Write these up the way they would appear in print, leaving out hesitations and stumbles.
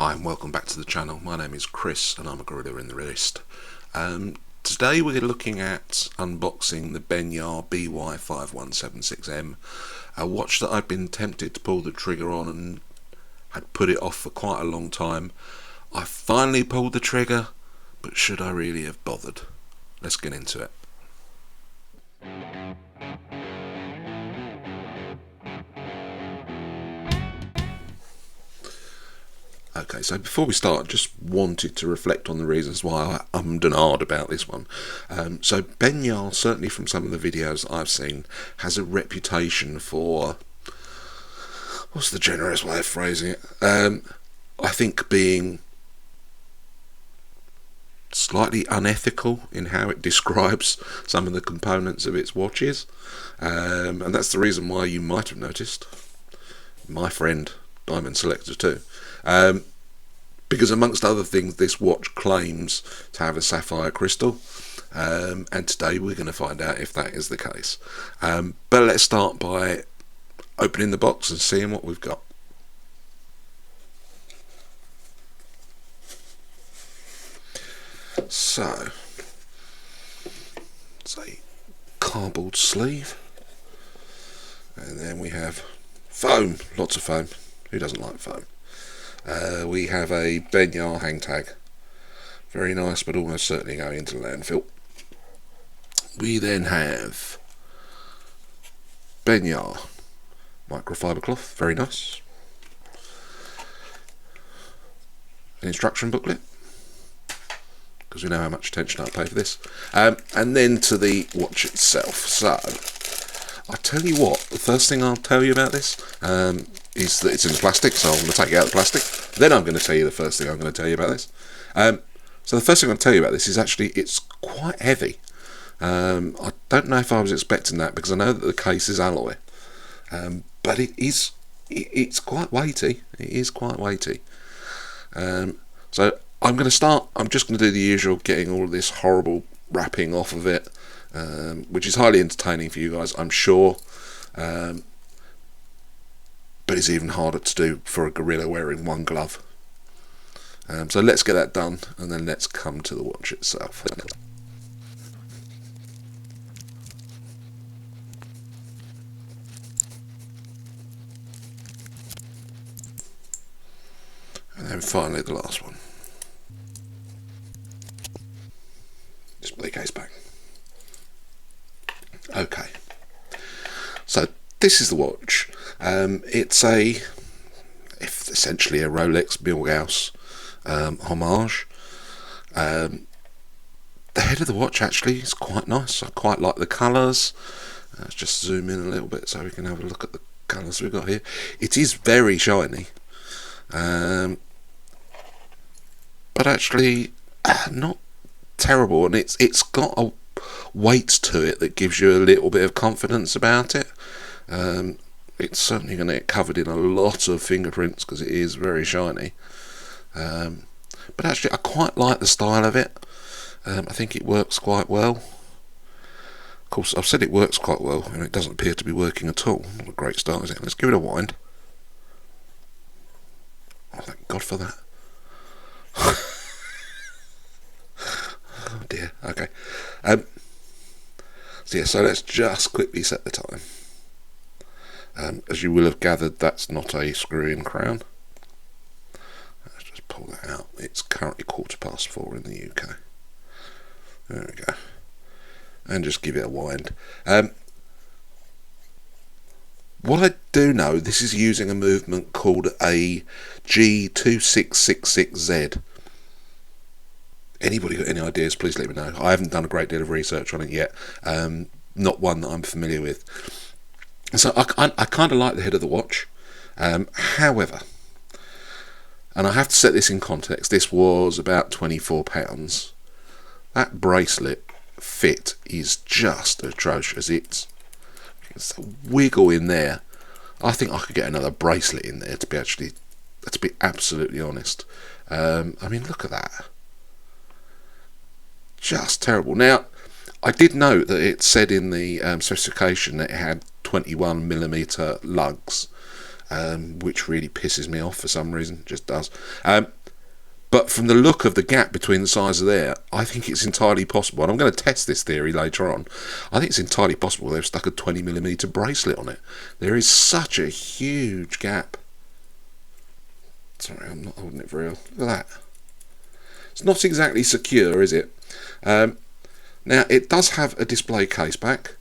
Hi and welcome back to the channel. My name is Chris and I'm a gorilla in the wrist. Today we're looking at unboxing the Benyar BY-5176M, a watch that I've been tempted to pull the trigger on and had put it off for quite a long time. I finally pulled the trigger, but should I really have bothered? Let's get into it. Okay, so before we start, I just wanted to reflect on the reasons why I ummed and ahed about this one. So Benyar, certainly from some of the videos I've seen, has a reputation for, what's the generous way of phrasing it? I think being slightly unethical in how it describes some of the components of its watches. And that's the reason why you might have noticed my friend Diamond Selector too. Because amongst other things, this watch claims to have a sapphire crystal, and today we're going to find out if that is the case. But let's start by opening the box and seeing what we've got. So, it's a cardboard sleeve, and then we have foam, lots of foam. Who doesn't like foam? We have a Benyar hang tag, very nice, but almost certainly going into the landfill. We then have Benyar microfiber cloth, very nice. An instruction booklet, because we know how much attention I pay for this. And then to the watch itself. So, I tell you what, the first thing I'll tell you about this is that it's in plastic, so I'm going to take out the plastic. Then I'm going to tell you the first thing I'm going to tell you about this. So the first thing I'm going to tell you about this is actually it's quite heavy. I don't know if I was expecting that, because I know that the case is alloy, but it's quite weighty. It is quite weighty. So I'm going to start. I'm just going to do the usual, getting all of this horrible wrapping off of it, which is highly entertaining for you guys, I'm sure. But it's even harder to do for a gorilla wearing one glove. So let's get that done, and then let's come to the watch itself. And then finally the last one. Just put the case back. Okay. So this is the watch. It's essentially a Rolex Milgauss homage. The head of the watch actually is quite nice. I quite like the colours. Let's just zoom in a little bit so we can have a look at the colours we've got here. It is very shiny, but actually not terrible, and it's got a weight to it that gives you a little bit of confidence about it. It's certainly going to get covered in a lot of fingerprints because it is very shiny, but actually I quite like the style of it. I think it works quite well. Of course, I've said it works quite well, and it doesn't appear to be working at all. Not a great start, is it? Let's give it a wind. Oh, thank God for that. Oh dear. Okay. So let's just quickly set the time. As you will have gathered, that's not a screw-in crown. Let's just pull that out. It's currently 4:15 in the UK. There we go. And just give it a wind. What I do know, this is using a movement called a G2666Z. Anybody got any ideas, please let me know. I haven't done a great deal of research on it yet. Not one that I'm familiar with. So I kind of like the head of the watch. However, and I have to set this in context, this was about £24. That bracelet fit is just atrocious. It's a wiggle in there. I think I could get another bracelet in there to be absolutely honest. I mean, look at that. Just terrible. Now, I did note that it said in the specification that it had 21mm lugs. which really pisses me off for some reason. It just does. But from the look of the gap between the sizes there, I think it's entirely possible, and I'm going to test this theory later on, I think it's entirely possible they've stuck a 20mm bracelet on it. There is such a huge gap. Sorry, I'm not holding it very well. Look at that. It's not exactly secure, is it? Now, it does have a display case back.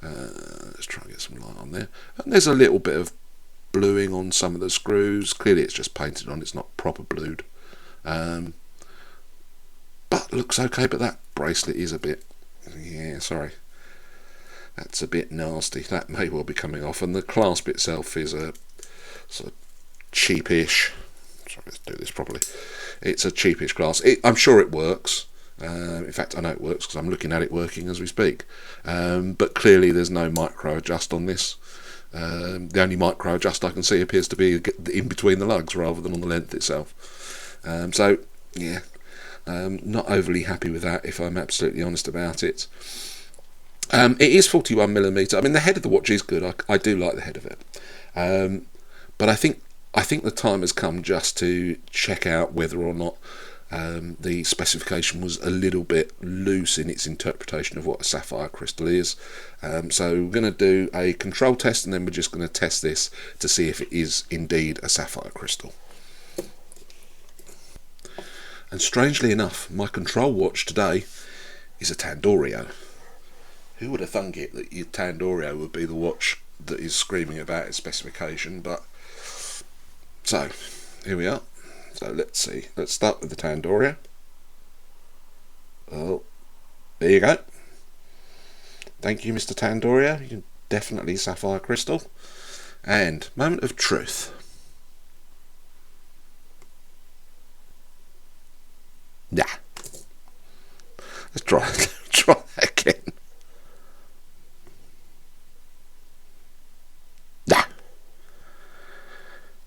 Let's try and get some light on there. And there's a little bit of bluing on some of the screws. Clearly it's just painted on, it's not proper blued. But looks okay, but that bracelet is a bit, yeah, sorry, that's a bit nasty. That may well be coming off, and the clasp itself is a sort of cheapish, sorry, let's do this properly, it's a cheapish clasp. I'm sure it works. In fact, I know it works because I'm looking at it working as we speak, but clearly there's no micro adjust on this. The only micro adjust I can see appears to be in between the lugs rather than on the length itself. So yeah, not overly happy with that, if I'm absolutely honest about it. It is 41mm. I mean, the head of the watch is good. I do like the head of it, but I think the time has come just to check out whether or not the specification was a little bit loose in its interpretation of what a sapphire crystal is. So we're going to do a control test, and then we're just going to test this to see if it is indeed a sapphire crystal. And strangely enough, my control watch today is a Tandorio. Who would have thunk it that your Tandorio would be the watch that is screaming about its specification? But so here we are. So let's see. Let's start with the Tandorio. Oh, there you go. Thank you, Mr. Tandorio. You're definitely sapphire crystal. And moment of truth. Nah. Let's try that again. Nah.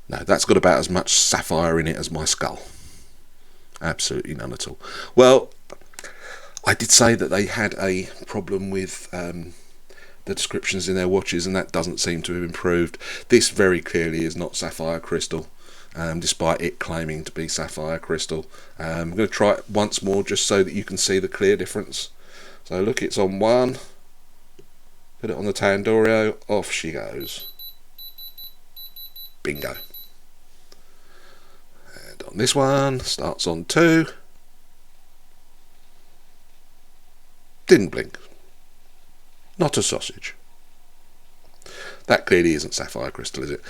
No, that's got about as much sapphire in it as my skull. Absolutely none at all. Well, I did say that they had a problem with the descriptions in their watches, and that doesn't seem to have improved. This very clearly is not sapphire crystal. Despite it claiming to be sapphire crystal. I'm going to try it once more just so that you can see the clear difference. So look, it's on one, put it on the Tandorio, off she goes. Bingo. And on this one, starts on 2, didn't blink, not a sausage. That clearly isn't sapphire crystal, is it?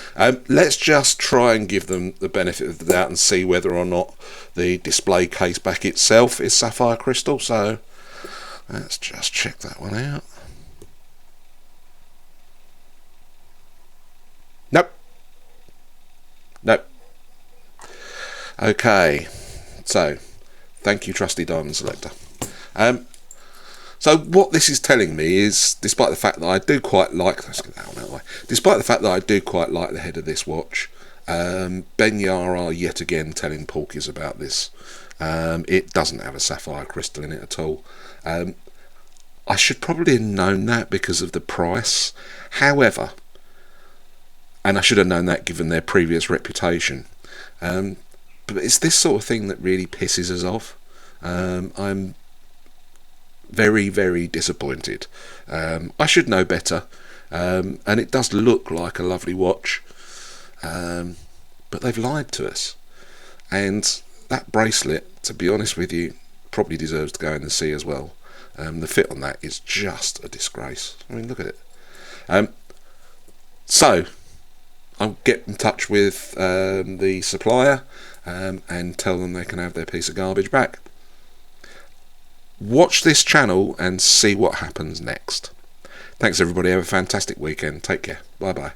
Let's just try and give them the benefit of the doubt and see whether or not the display case back itself is sapphire crystal. So let's just check that one out. Nope. Nope. Okay. So thank you, trusty diamond selector. So what this is telling me is, despite the fact that I do quite like, let's get that one out of the way. Despite the fact that I do quite like the head of this watch, Benyar are yet again telling porkies about this. It doesn't have a sapphire crystal in it at all. I should probably have known that because of the price. However, and I should have known that given their previous reputation. But it's this sort of thing that really pisses us off. I'm very, very disappointed. I should know better, and it does look like a lovely watch, but they've lied to us. And that bracelet, to be honest with you, probably deserves to go in the sea as well. The fit on that is just a disgrace. I mean, look at it. So I'll get in touch with the supplier and tell them they can have their piece of garbage back. Watch this channel and see what happens next. Thanks everybody, have a fantastic weekend. Take care. Bye bye.